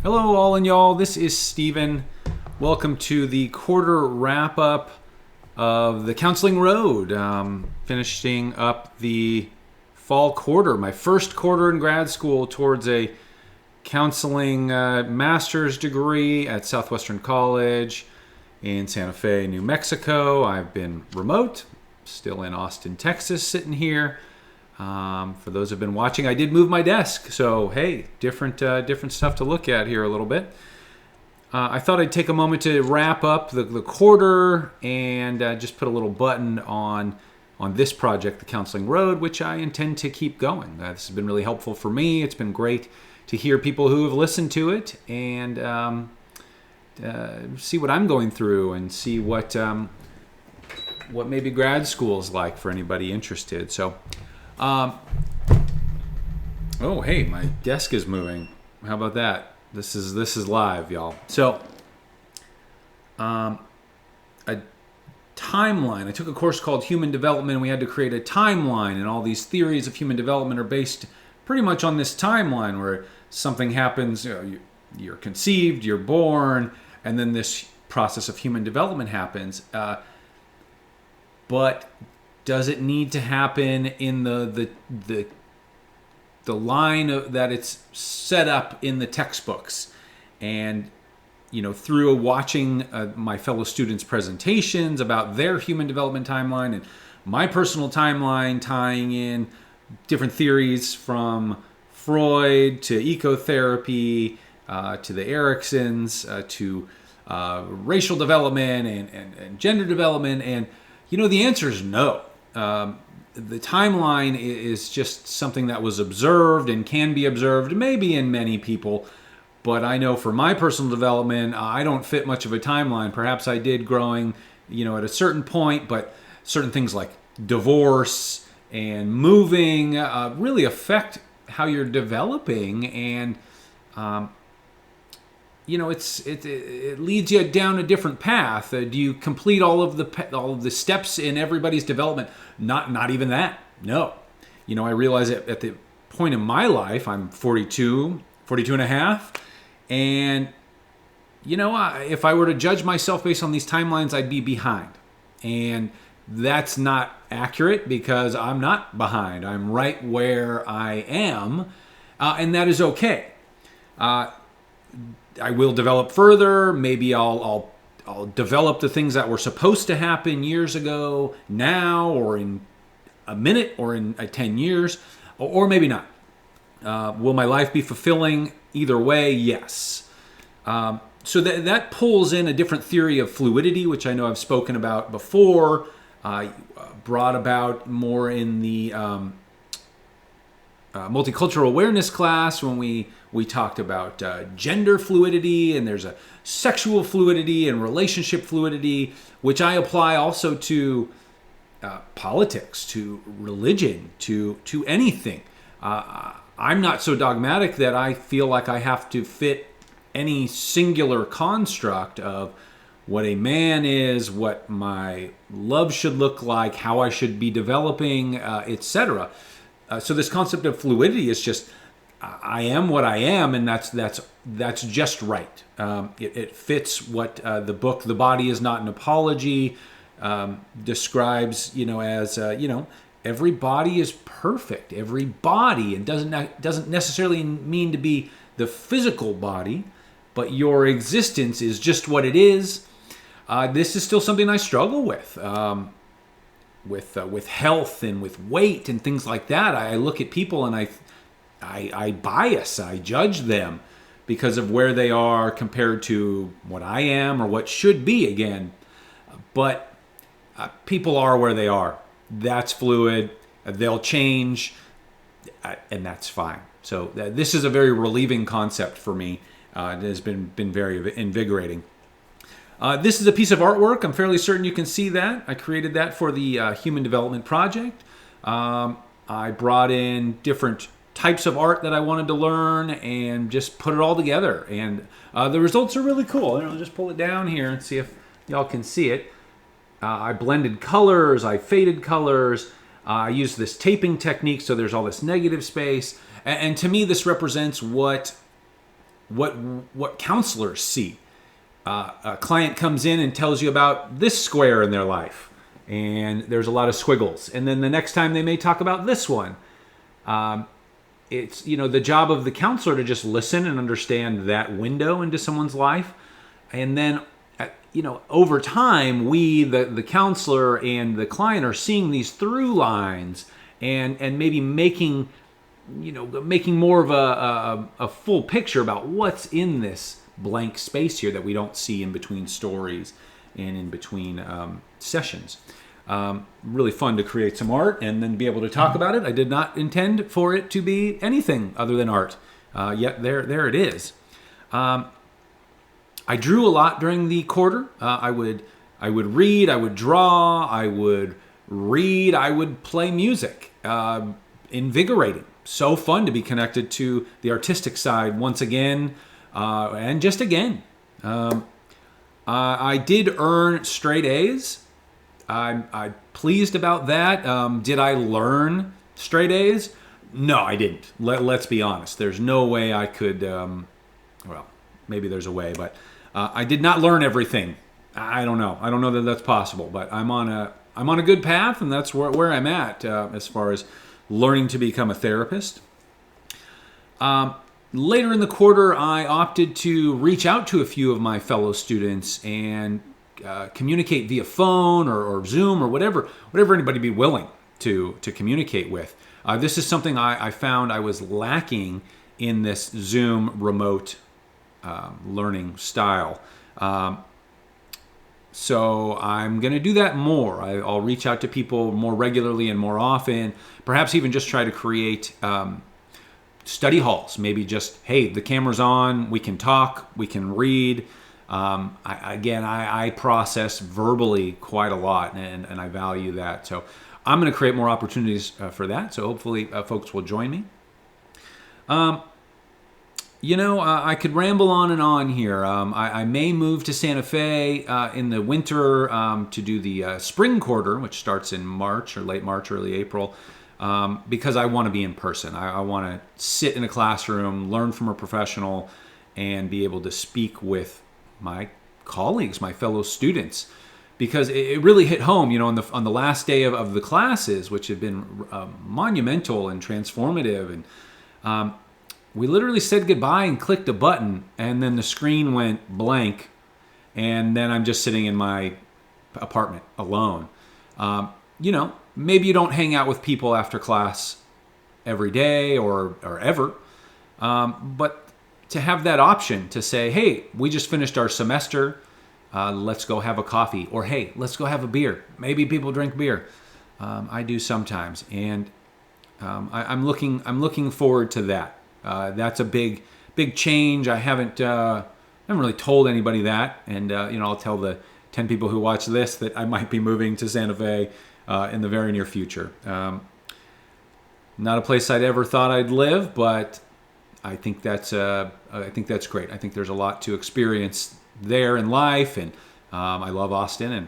Hello, all and y'all. This is Steven. Welcome to the quarter wrap up of the Counseling Road. Finishing up the fall quarter, my first quarter in grad school towards a counseling master's degree at Southwestern College in Santa Fe, New Mexico. I've been remote, still in Austin, Texas, sitting here. For those who've been watching, I did move my desk, so hey, different stuff to look at here a little bit. I thought I'd take a moment to wrap up the quarter and just put a little button on this project, the Counseling Road, which I intend to keep going. This has been really helpful for me. It's been great to hear people who have listened to it and see what I'm going through and see what maybe grad school is like for anybody interested. So. Oh, hey, my desk is moving. How about that? This is live, y'all. So, a timeline. I took a course called Human Development, and we had to create a timeline, and all these theories of human development are based pretty much on this timeline where something happens, you're conceived, you're born, and then this process of human development happens. But does it need to happen in the line that it's set up in the textbooks? And through watching my fellow students' presentations about their human development timeline and my personal timeline, tying in different theories from Freud to ecotherapy to the Ericksons to racial development and gender development, and the answer is no. The timeline is just something that was observed and can be observed maybe in many people, but I know for my personal development, I don't fit much of a timeline. Perhaps I did growing, at a certain point, but certain things like divorce and moving really affect how you're developing, and it leads you down a different path. Do you complete all of the steps in everybody's development? Not even that. No. I realize at the point in my life, I'm 42 and a half, and if I were to judge myself based on these timelines, I'd be behind. And that's not accurate because I'm not behind. I'm right where I am, and that is okay. I will develop further. Maybe I'll develop the things that were supposed to happen years ago now, or in a minute, or in 10 years, or maybe not. Will my life be fulfilling? Either way, yes. So that pulls in a different theory of fluidity, which I know I've spoken about before. Brought about more in the multicultural awareness class when we talked about gender fluidity, and there's a sexual fluidity and relationship fluidity, which I apply also to politics, to religion, to anything. I'm not so dogmatic that I feel like I have to fit any singular construct of what a man is, what my love should look like, how I should be developing, etc. So this concept of fluidity is just, I am what I am, and that's just right. It fits what the book "The Body Is Not an Apology" describes. As every body is perfect. Every body, and doesn't necessarily mean to be the physical body, but your existence is just what it is. This is still something I struggle with. With health and with weight and things like that. I look at people and I bias, I judge them because of where they are compared to what I am or what should be again. But people are where they are. That's fluid. They'll change, and that's fine. So this is a very relieving concept for me. It has been very invigorating. This is a piece of artwork. I'm fairly certain you can see that. I created that for the Human Development Project. I brought in different types of art that I wanted to learn and just put it all together. And the results are really cool. I'll just pull it down here and see if y'all can see it. I blended colors. I faded colors. I used this taping technique, so there's all this negative space. And to me, this represents what what counselors see. A client comes in and tells you about this square in their life, and there's a lot of squiggles. And then the next time they may talk about this one. It's the job of the counselor to just listen and understand that window into someone's life, and then over time, we the counselor and the client are seeing these through lines and maybe making more of a full picture about what's in this blank space here that we don't see in between stories and in between sessions. Really fun to create some art and then be able to talk about it. I did not intend for it to be anything other than art, yet there it is. I drew a lot during the quarter. I would read, I would draw, I would read, I would play music. Invigorating. So fun to be connected to the artistic side once again, and just again. I did earn straight A's. I'm pleased about that. Did I learn straight A's? No, I didn't. Let's be honest. There's no way I could, well, maybe there's a way, but I did not learn everything. I don't know. I don't know that that's possible, but I'm on a good path, and that's where I'm at as far as learning to become a therapist. Later in the quarter, I opted to reach out to a few of my fellow students and communicate via phone or Zoom or whatever anybody be willing to communicate with. This is something I found I was lacking in this Zoom remote learning style. So I'm going to do that more. I'll reach out to people more regularly and more often, perhaps even just try to create study halls. Maybe just, hey, the camera's on, we can talk, we can read. I process verbally quite a lot, and I value that. So I'm going to create more opportunities for that. So hopefully folks will join me. I could ramble on and on here. I may move to Santa Fe in the winter to do the spring quarter, which starts in March or late March, early April, because I want to be in person. I want to sit in a classroom, learn from a professional, and be able to speak with my colleagues, my fellow students, because it really hit home, on the last day of the classes, which have been monumental and transformative, and we literally said goodbye and clicked a button, and then the screen went blank, and then I'm just sitting in my apartment alone. Maybe you don't hang out with people after class every day or ever, but to have that option to say, hey, we just finished our semester, let's go have a coffee, or hey, let's go have a beer. Maybe people drink beer. I do sometimes, and I'm looking forward to that. That's a big change. I haven't really told anybody that, and I'll tell the 10 people who watch this that I might be moving to Santa Fe in the very near future. Not a place I'd ever thought I'd live, but I think that's great. I think there's a lot to experience there in life, and I love Austin, and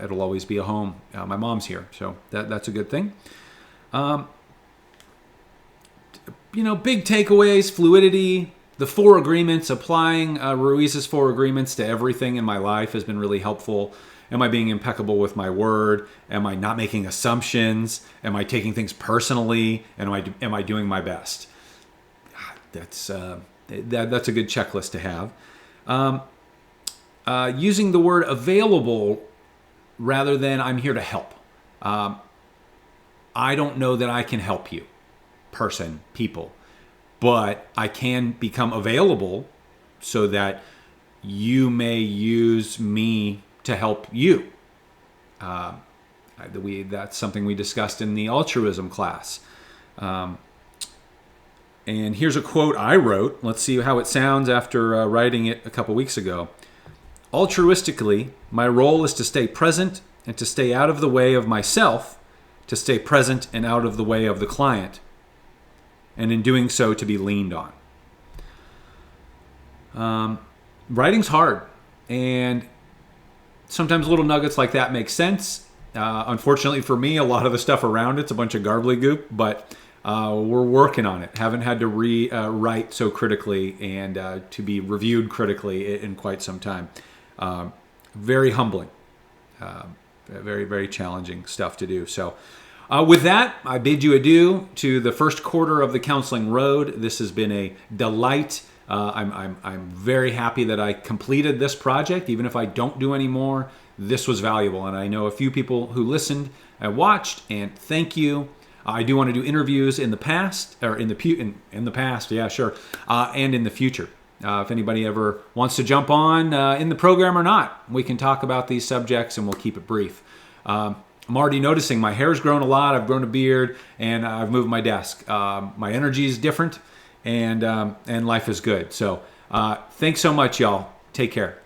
it'll always be a home. My mom's here, so that's a good thing. Big takeaways: fluidity, the 4 agreements. Applying Ruiz's 4 agreements to everything in my life has been really helpful. Am I being impeccable with my word? Am I not making assumptions? Am I taking things personally? And am I doing my best? That's a good checklist to have. Using the word available rather than I'm here to help. I don't know that I can help you, people, but I can become available so that you may use me to help you. That's something we discussed in the altruism class. And here's a quote I wrote. Let's see how it sounds after writing it a couple weeks ago. Altruistically, my role is to stay present and to stay out of the way of myself, to stay present and out of the way of the client, and in doing so to be leaned on. Writing's hard, and sometimes little nuggets like that make sense. Unfortunately for me, a lot of the stuff around it's a bunch of gobbledygook, but we're working on it. Haven't had to write so critically and to be reviewed critically in quite some time. Very humbling. Very, very challenging stuff to do. So with that, I bid you adieu to the first quarter of the counseling road. This has been a delight. I'm very happy that I completed this project. Even if I don't do any more, this was valuable. And I know a few people who listened and watched, and thank you. I do want to do interviews in the past, or in the past, yeah, sure, and in the future. If anybody ever wants to jump on in the program or not, we can talk about these subjects, and we'll keep it brief. I'm already noticing my hair's grown a lot. I've grown a beard, and I've moved my desk. My energy is different, and life is good. So thanks so much, y'all. Take care.